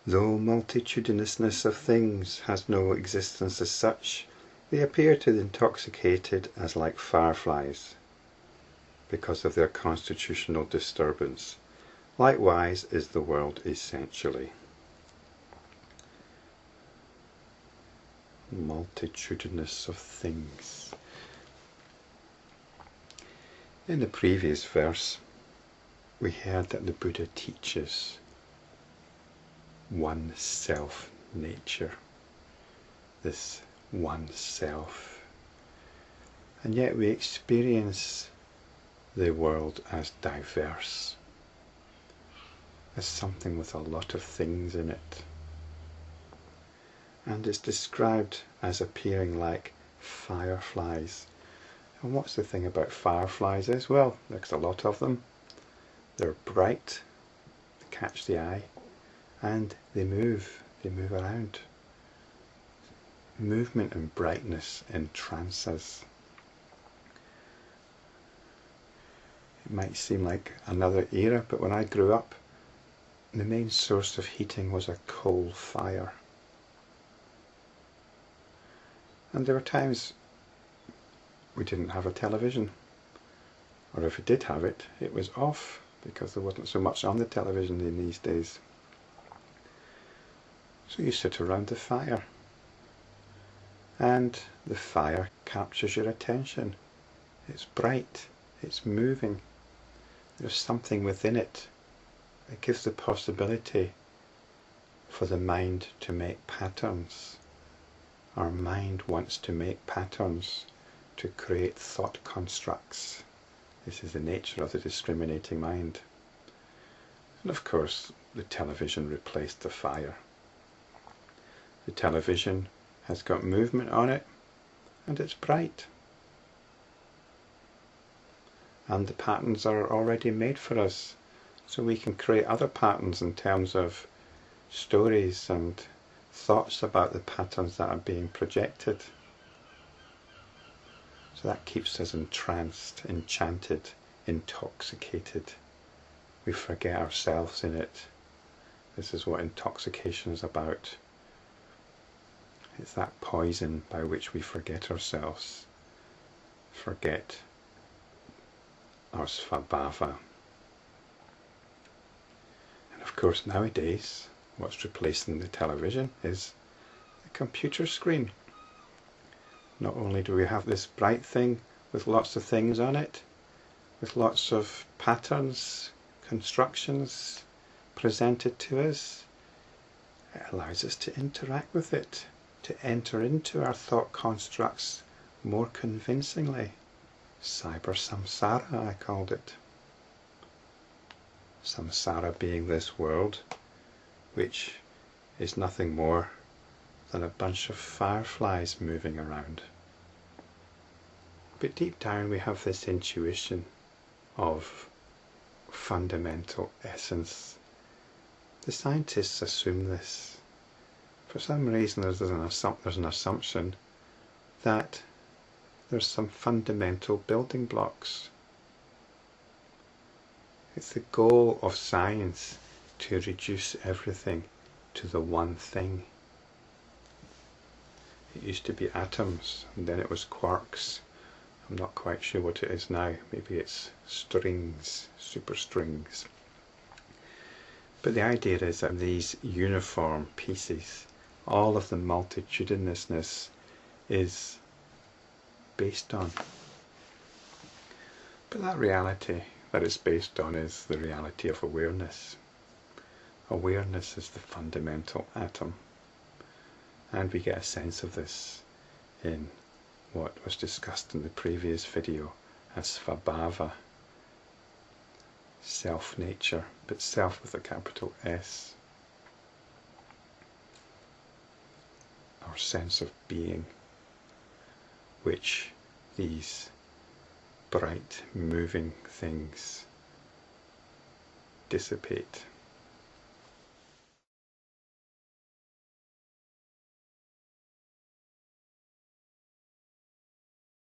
Though multitudinousness of things has no existence as such, they appear to the intoxicated as like fireflies, because of their constitutional disturbance. Likewise is the world essentially. Multitudinous of things. In the previous verse, we heard that the Buddha teaches one self nature, this one self, and yet we experience the world as diverse, as something with a lot of things in it, and it's described as appearing like fireflies. And what's the thing about fireflies is, well, there's a lot of them. They're bright, they catch the eye, and they move around. Movement and brightness entrances. It might seem like another era, but when I grew up, the main source of heating was a coal fire. And there were times we didn't have a television, or if we did have it, it was off because there wasn't so much on the television in these days. So you sit around the fire, and the fire captures your attention. It's bright, it's moving, there's something within it that gives the possibility for the mind to make patterns. Our mind wants to make patterns, to create thought constructs. This is the nature of the discriminating mind. And of course, the television replaced the fire. The television has got movement on it, and it's bright. And the patterns are already made for us, so we can create other patterns in terms of stories and thoughts about the patterns that are being projected. So that keeps us entranced, enchanted, intoxicated. We forget ourselves in it. This is what intoxication is about. It's that poison by which we forget ourselves, forget our svabhava. And of course nowadays, what's replacing the television is the computer screen. Not only do we have this bright thing with lots of things on it, with lots of patterns, constructions presented to us, it allows us to interact with it, to enter into our thought constructs more convincingly. Cyber samsara, I called it. Samsara being this world, which is nothing more than a bunch of fireflies moving around. But deep down we have this intuition of fundamental essence. The scientists assume this. For some reason there's an assumption that there's some fundamental building blocks. It's the goal of science to reduce everything to the one thing. It used to be atoms, and then it was quarks. I'm not quite sure what it is now. Maybe it's strings, superstrings. But the idea is that these uniform pieces, all of the multitudinousness is based on. But that reality that it's based on is the reality of awareness. Awareness is the fundamental atom. And we get a sense of this in what was discussed in the previous video as svabhava, self-nature, but self with a capital S. Our sense of being, which these bright moving things dissipate.